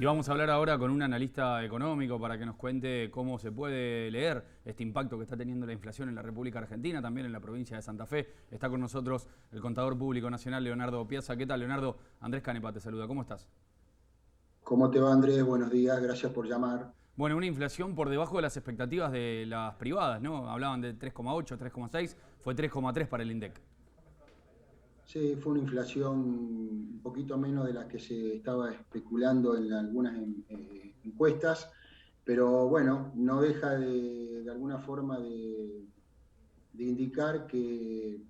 Y vamos a hablar ahora con un analista económico para que nos cuente cómo se puede leer este impacto que está teniendo la inflación en la República Argentina, también en la provincia de Santa Fe. Está con nosotros el contador público nacional, Leonardo Piazza. ¿Qué tal, Leonardo? Andrés Canepa te saluda. ¿Cómo estás? ¿Cómo te va, Andrés? Buenos días, gracias por llamar. Bueno, una inflación por debajo de las expectativas de las privadas, ¿no? Hablaban de 3,8, 3,6, fue 3,3 para el INDEC. Sí, fue una inflación un poquito menos de la que se estaba especulando en algunas encuestas, pero bueno, no deja de alguna forma de indicar que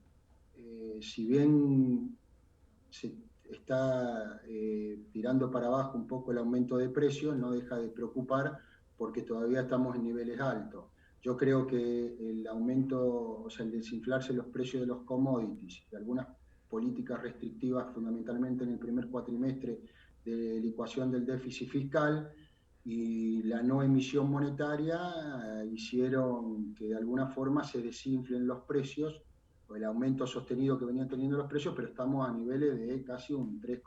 si bien se está tirando para abajo un poco el aumento de precios, no deja de preocupar porque todavía estamos en niveles altos. Yo creo que el aumento, o sea, el desinflarse los precios de los commodities y algunas políticas restrictivas, fundamentalmente en el primer cuatrimestre de licuación del déficit fiscal y la no emisión monetaria, hicieron que de alguna forma se desinflen los precios o el aumento sostenido que venían teniendo los precios, pero estamos a niveles de casi un 3,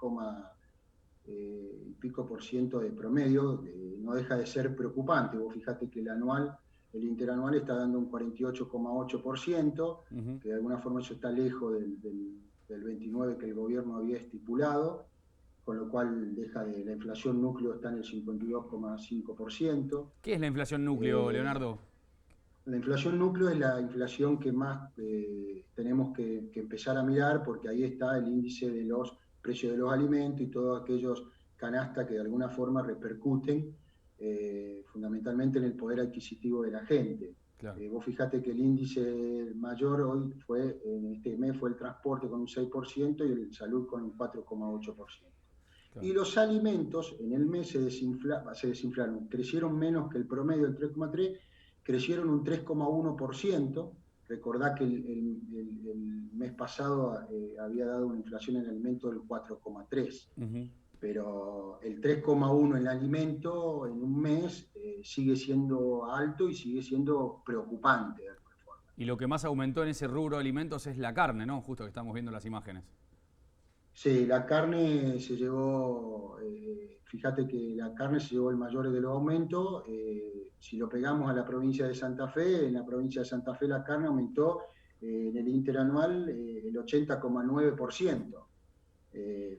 y pico por ciento de promedio. No deja de ser preocupante. Vos fíjate que el interanual está dando un 48,8%, Ujú. que de alguna forma eso está lejos del 29% que el gobierno había estipulado, con lo cual la inflación núcleo está en el 52,5%. ¿Qué es la inflación núcleo, Eh, Leonardo? la inflación núcleo es la inflación que más tenemos que empezar a mirar, porque ahí está el índice de los precios de los alimentos y todos aquellos canastas que de alguna forma repercuten fundamentalmente en el poder adquisitivo de la gente. Claro. Vos fijate que el índice mayor hoy en este mes fue el transporte con un 6% y el salud con un 4,8%. Claro. Y los alimentos en el mes se desinflaron, crecieron menos que el promedio del 3,3, crecieron un 3,1%. Recordá que el mes pasado había dado una inflación en el alimento del 4,3%, Ujú. pero el 3,1% en el alimento en un mes sigue siendo alto y sigue siendo preocupante de alguna forma. Y lo que más aumentó en ese rubro de alimentos es la carne, ¿no? Justo que estamos viendo las imágenes. Sí, la carne se llevó, fíjate que la carne se llevó el mayor de los aumentos. Si lo pegamos a la provincia de Santa Fe, en la provincia de Santa Fe la carne aumentó en el interanual el 80,9%.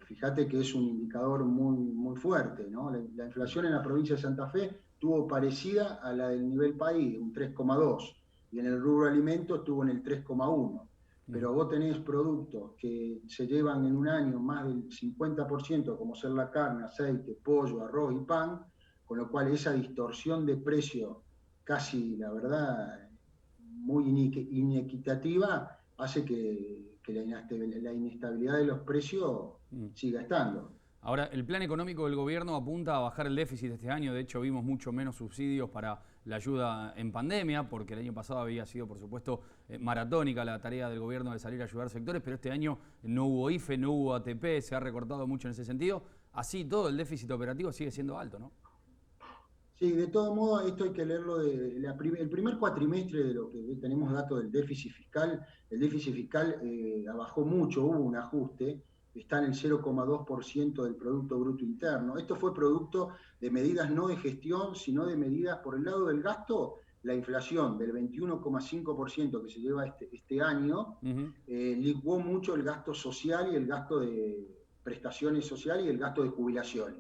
Fíjate que es un indicador muy, muy fuerte, ¿no? La inflación en la provincia de Santa Fe tuvo parecida a la del nivel país, un 3,2, y en el rubro alimentos estuvo en el 3,1. Ujú. Pero vos tenés productos que se llevan en un año más del 50%, como ser la carne, aceite, pollo, arroz y pan, con lo cual esa distorsión de precio casi, la verdad, muy inequitativa, hace que la inestabilidad de los precios Mm. siga estando. Ahora, el plan económico del gobierno apunta a bajar el déficit este año. De hecho, vimos mucho menos subsidios para la ayuda en pandemia, porque el año pasado había sido, por supuesto, maratónica la tarea del gobierno de salir a ayudar sectores, pero este año no hubo IFE, no hubo ATP, se ha recortado mucho en ese sentido. Así todo, el déficit operativo sigue siendo alto, ¿no? Sí, de todo modo, esto hay que leerlo el primer cuatrimestre de lo que tenemos datos del déficit fiscal. El déficit fiscal bajó mucho, hubo un ajuste, está en el 0,2% del Producto Bruto Interno. Esto fue producto de medidas no de gestión, sino de medidas por el lado del gasto. La inflación del 21,5% que se lleva este año Ujú. licuó mucho el gasto social y el gasto de prestaciones sociales y el gasto de jubilaciones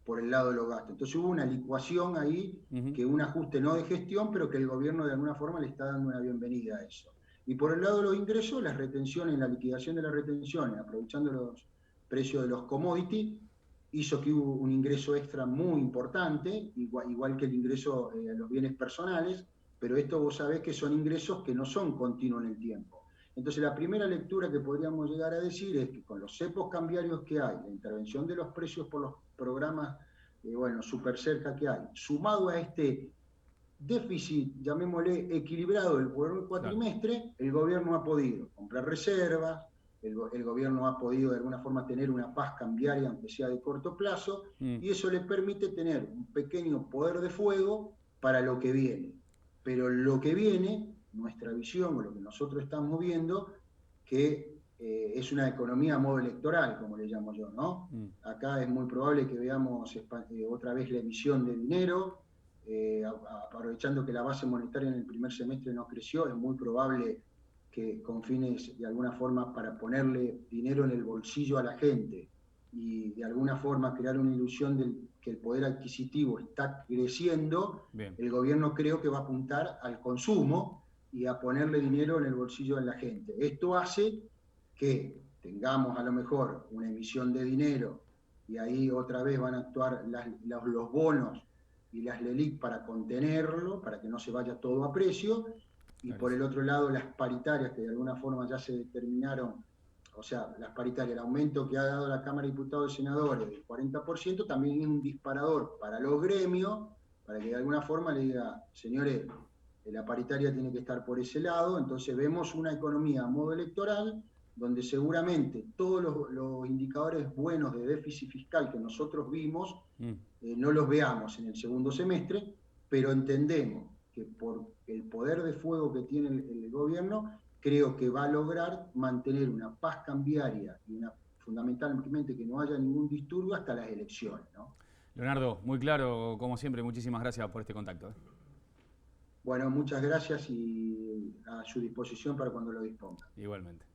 por el lado de los gastos. Entonces hubo una licuación ahí, Ujú. que un ajuste no de gestión, pero que el gobierno de alguna forma le está dando una bienvenida a eso. Y por el lado de los ingresos, las retenciones, la liquidación de las retenciones, aprovechando los precios de los commodities, hizo que hubo un ingreso extra muy importante, igual que el ingreso a los bienes personales, pero esto vos sabés que son ingresos que no son continuos en el tiempo. Entonces la primera lectura que podríamos llegar a decir es que con los cepos cambiarios que hay, la intervención de los precios por los programas, bueno, súper cerca que hay, sumado a este déficit, llamémosle equilibrado del primer Claro. cuatrimestre, el gobierno ha podido comprar reservas, el gobierno ha podido de alguna forma tener una paz cambiaria, aunque sea de corto plazo, Mm. y eso le permite tener un pequeño poder de fuego para lo que viene. Pero lo que viene, nuestra visión o lo que nosotros estamos viendo, que es una economía a modo electoral, como le llamo yo, ¿no? Acá es muy probable que veamos otra vez la emisión de dinero, aprovechando que la base monetaria en el primer semestre no creció, es muy probable que con fines de alguna forma para ponerle dinero en el bolsillo a la gente y de alguna forma crear una ilusión de que el poder adquisitivo está creciendo, Bien. el gobierno creo que va a apuntar al consumo y a ponerle dinero en el bolsillo de la gente. Esto hace que tengamos a lo mejor una emisión de dinero y ahí otra vez van a actuar los bonos y las LELIC para contenerlo, para que no se vaya todo a precio, y por el otro lado las paritarias que de alguna forma ya se determinaron, o sea, las paritarias, el aumento que ha dado la Cámara de Diputados y Senadores del 40%, también es un disparador para los gremios, para que de alguna forma le diga, señores, la paritaria tiene que estar por ese lado. Entonces vemos una economía a modo electoral, donde seguramente todos los indicadores buenos de déficit fiscal que nosotros vimos, no los veamos en el segundo semestre, pero entendemos que por el poder de fuego que tiene el gobierno, creo que va a lograr mantener una paz cambiaria y fundamentalmente que no haya ningún disturbio hasta las elecciones, ¿no? Leonardo, muy claro, como siempre, muchísimas gracias por este contacto. Bueno, muchas gracias y a su disposición para cuando lo disponga. Igualmente.